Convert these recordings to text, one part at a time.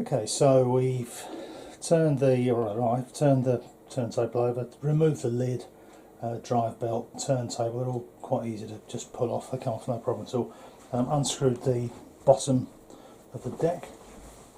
Okay, so we've turned I've turned the turntable over, removed the lid, drive belt, turntable. They're all quite easy to just pull off. They come off no problem at all. Unscrewed the bottom of the deck,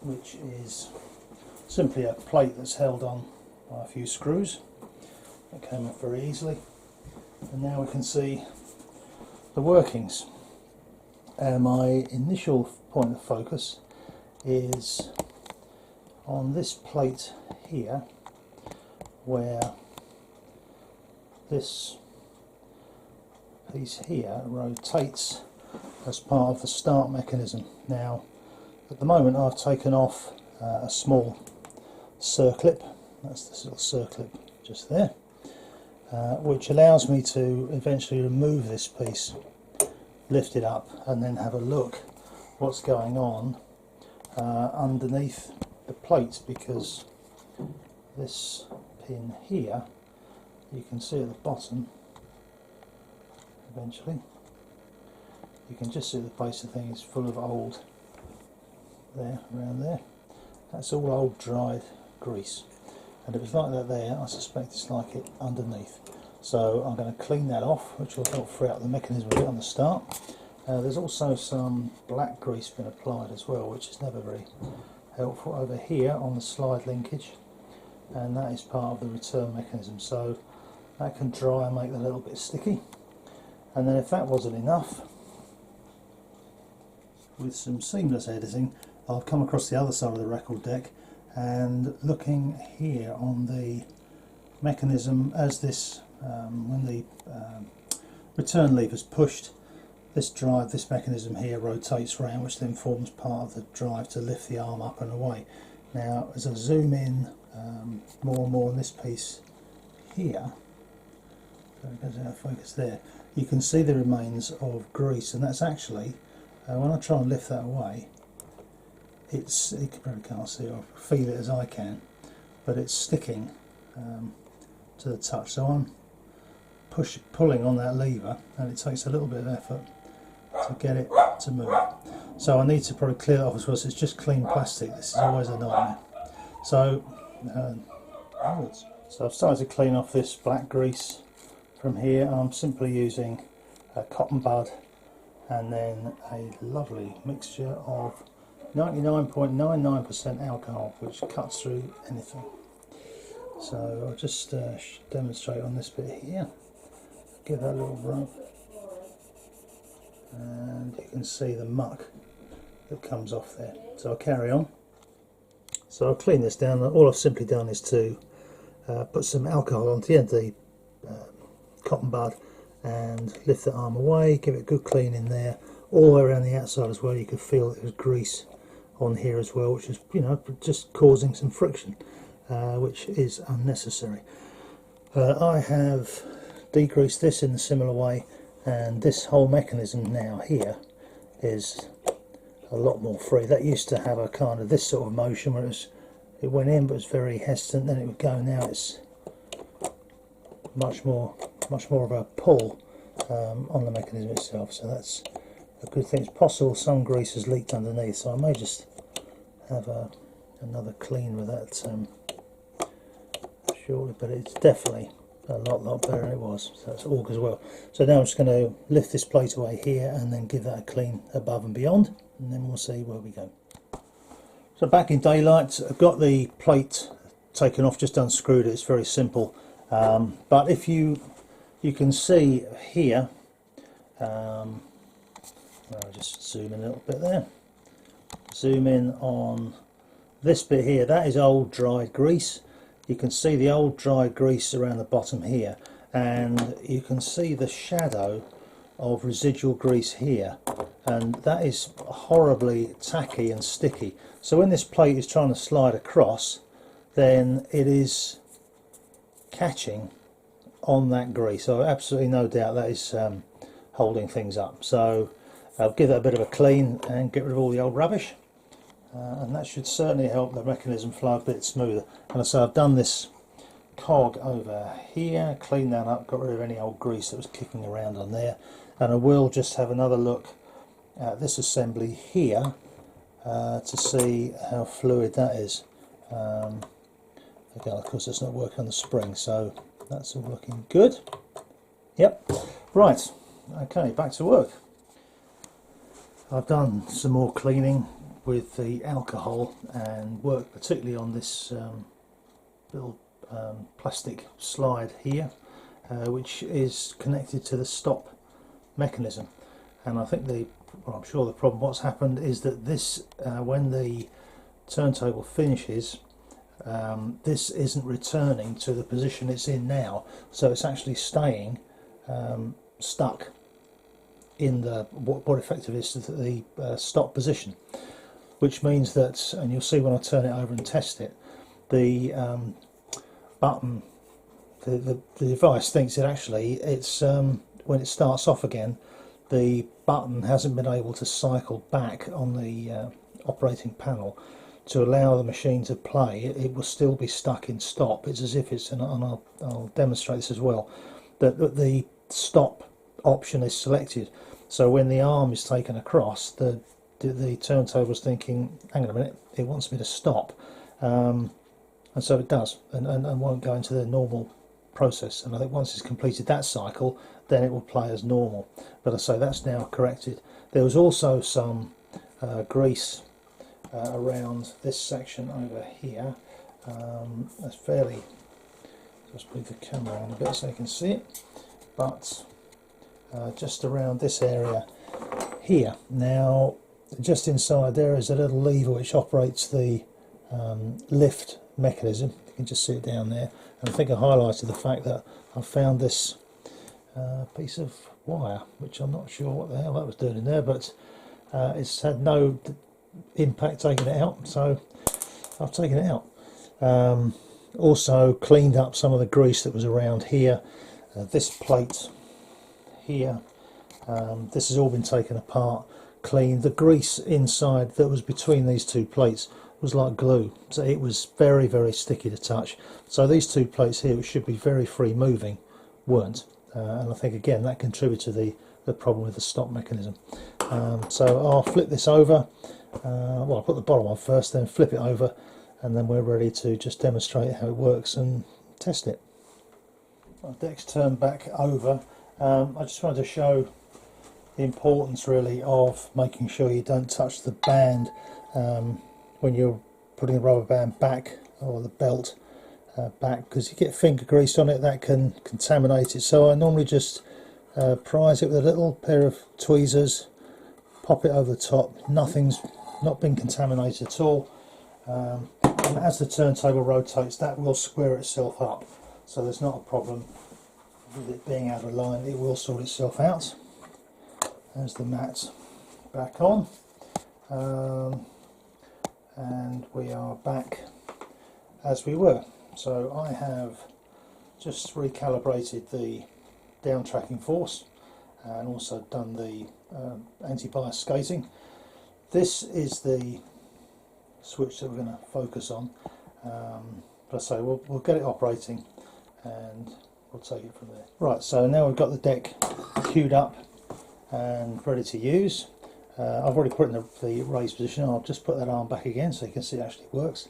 which is simply a plate that's held on by a few screws. That came off very easily, and now we can see the workings. My initial point of focus is on this plate here, where this piece here rotates as part of the start mechanism. Now at the moment I've taken off a small circlip, that's this little circlip just there, which allows me to eventually remove this piece, lift it up, and then have a look what's going on underneath the plate, because this pin here, you can see at the bottom, eventually you can just see the base of the thing is full of old, there, around there, that's all old dried grease, and if it's like that there, I suspect it's like it underneath. So I'm going to clean that off, which will help free up the mechanism a bit on the start. There's also some black grease been applied as well, which is never very helpful, over here on the slide linkage, and that is part of the return mechanism, so that can dry and make it a little bit sticky. And then if that wasn't enough, with some seamless editing, I've come across the other side of the record deck, and looking here on the mechanism as this, when the return lever is pushed, this mechanism here rotates round, which then forms part of the drive to lift the arm up and away. Now as I zoom in more and more on this piece here, so it goes out of focus there, you can see the remains of grease, and that's actually, when I try and lift that away, you probably can't see or feel it as I can, but it's sticking to the touch, so I'm pulling on that lever, and it takes a little bit of effort to get it to move. So I need to probably clear that off as well, so it's just clean plastic. This is always a nightmare. So, so I've started to clean off this black grease from here. I'm simply using a cotton bud and then a lovely mixture of 99.99% alcohol, which cuts through anything. So I'll just demonstrate on this bit here. Give that a little rub, and you can see the muck that comes off there. So I'll carry on. So I'll clean this down. All I've simply done is to put some alcohol onto the end of the cotton bud and lift the arm away, give it a good clean in there, all the way around the outside as well. You can feel there's grease on here as well, which is, you know, just causing some friction, which is unnecessary. I have degreased this in a similar way, and this whole mechanism now here is a lot more free. That used to have a kind of this sort of motion where it went in but was very hesitant, then it would go. Now it's much more of a pull on the mechanism itself, so that's a good thing. It's possible some grease has leaked underneath, so I may just have another clean with that shortly, but it's definitely a lot better than it was, so that's all as well. So now I'm just going to lift this plate away here and then give that a clean above and beyond, and then we'll see where we go. So back in daylight, I've got the plate taken off, just unscrewed it. It's very simple, but if you can see here, I'll just zoom in a little bit there, zoom in on this bit here, that is old dried grease. You can see the old dried grease around the bottom here, and you can see the shadow of residual grease here, and that is horribly tacky and sticky. So when this plate is trying to slide across, then it is catching on that grease. So absolutely no doubt that is holding things up. So I'll give that a bit of a clean and get rid of all the old rubbish. And that should certainly help the mechanism flow a bit smoother. And so I've done this cog over here, cleaned that up, got rid of any old grease that was kicking around on there, and I will just have another look at this assembly here to see how fluid that is. Again, of course, it's not working on the spring, so that's all looking good. Yep. Right. Okay, back to work. I've done some more cleaning with the alcohol and worked particularly on this little plastic slide here, which is connected to the stop mechanism. And I think I'm sure the problem, what's happened is that this, when the turntable finishes, this isn't returning to the position it's in now, so it's actually staying stuck in the what effectively is the stop position, which means that, and you'll see when I turn it over and test it, the button, the device thinks it actually, it's when it starts off again, the button hasn't been able to cycle back on the operating panel to allow the machine to play. It will still be stuck in stop. It's as if it's, and I'll demonstrate this as well, that the stop option is selected. So when the arm is taken across, the turntable's thinking, hang on a minute, it wants me to stop. And so it does, and won't go into the normal process. And I think once it's completed that cycle, then it will play as normal. But I say that's now corrected. There was also some grease around this section over here. That's fairly, just move the camera around a bit so you can see it, but just around this area here. Now, just inside there is a little lever which operates the lift mechanism. You can just see it down there. And I think I highlighted the fact that I found this piece of wire, which I'm not sure what the hell that was doing in there, but it's had no impact taking it out, so I've taken it out. Also cleaned up some of the grease that was around here. This plate here, this has all been taken apart, cleaned. The grease inside that was between these two plates was like glue, so it was very, very sticky to touch. So these two plates here, which should be very free moving, weren't, and I think again that contributed to the problem with the stop mechanism. So I'll flip this over. Well, I'll put the bottom on first, then flip it over, and then we're ready to just demonstrate how it works and test it. My deck's turned back over. I just wanted to show the importance really of making sure you don't touch the band when you're putting the rubber band back, or the belt back, because you get finger grease on it that can contaminate it. So I normally just prise it with a little pair of tweezers, pop it over the top. Nothing's not been contaminated at all, and as the turntable rotates, that will square itself up, so there's not a problem with it being out of line. It will sort itself out. There's the mat back on, and we are back as we were. So I have just recalibrated the down tracking force and also done the anti-bias skating. This is the switch that we're going to focus on, but I say we'll get it operating and we'll take it from there. Right, so now we've got the deck queued up and ready to use. I've already put it in the raised position. I'll just put that arm back again so you can see it actually works.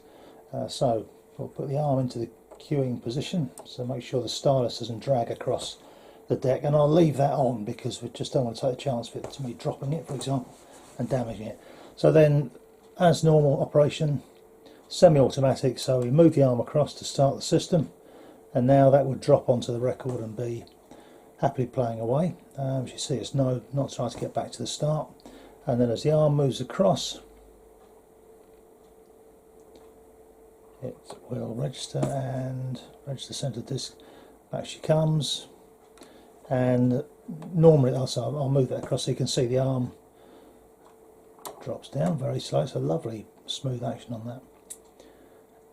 So we'll put the arm into the queuing position, so make sure the stylus doesn't drag across the deck, and I'll leave that on because we just don't want to take a chance of it to me dropping it, for example, and damaging it. So then, as normal operation, semi-automatic, so we move the arm across to start the system, and now that would drop onto the record and be happily playing away. As you see, it's not trying to get back to the start, and then as the arm moves across, it will register and register center disc. Back she comes, and normally also I'll move that across so you can see the arm drops down very slow, so lovely smooth action on that.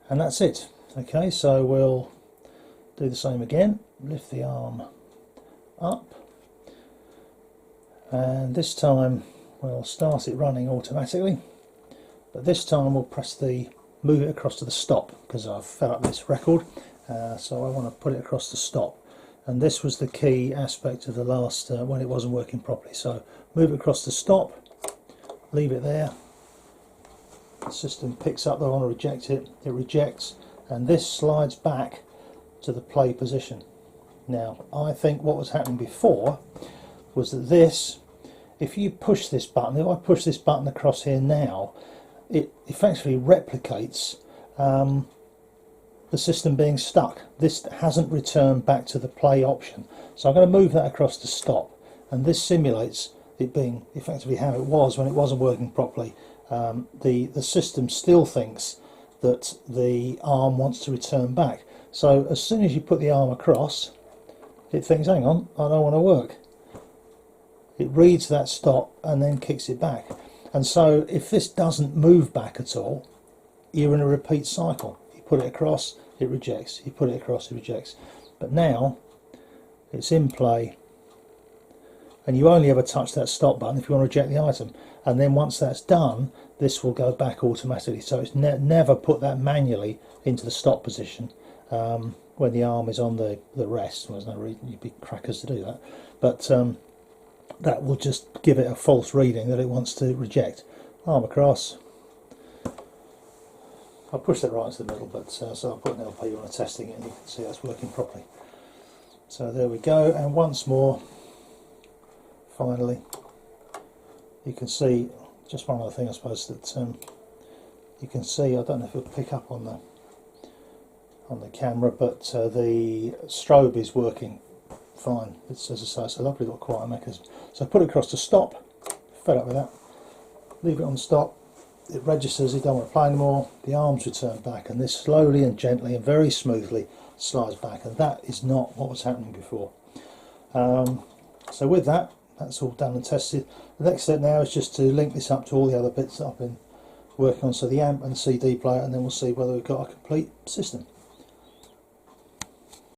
And that's it. Okay, so we'll do the same again, lift the arm up, and this time we'll start it running automatically, but this time we'll move it across to the stop, because I've fed up this record, so I want to put it across the stop. And this was the key aspect of the last, when it wasn't working properly. So move it across the stop, leave it there, the system picks up, they want to reject it, it rejects, and this slides back to the play position. Now, I think what was happening before was that this, if you push this button, if I push this button across here now, it effectively replicates the system being stuck. This hasn't returned back to the play option. So I'm going to move that across to stop, and this simulates it being effectively how it was when it wasn't working properly. The system still thinks that the arm wants to return back. So as soon as you put the arm across, it thinks, hang on, I don't want to work. It reads that stop and then kicks it back. And so if this doesn't move back at all, you're in a repeat cycle. You put it across, it rejects. You put it across, it rejects. But now it's in play, and you only ever touch that stop button if you want to reject the item. And then once that's done, this will go back automatically. So it's never put that manually into the stop position when the arm is on the rest. Well, there's no reason, you'd be crackers to do that. But that will just give it a false reading that it wants to reject. Arm across. I'll push that right into the middle, but so I'll put an LP on a testing it, and you can see that's working properly. So there we go, and once more, finally, you can see just one other thing, I suppose, that you can see. I don't know if it'll pick up on the camera, but the strobe is working fine. It's, as I say, it's a lovely little quiet mechanism. So I put it across to stop, fed up with that, leave it on stop, it registers, you don't want to play anymore, the arms return back, and this slowly and gently and very smoothly slides back, and that is not what was happening before. So with that, that's all done and tested. The next step now is just to link this up to all the other bits that I've been working on, so the amp and the CD player, and then we'll see whether we've got a complete system.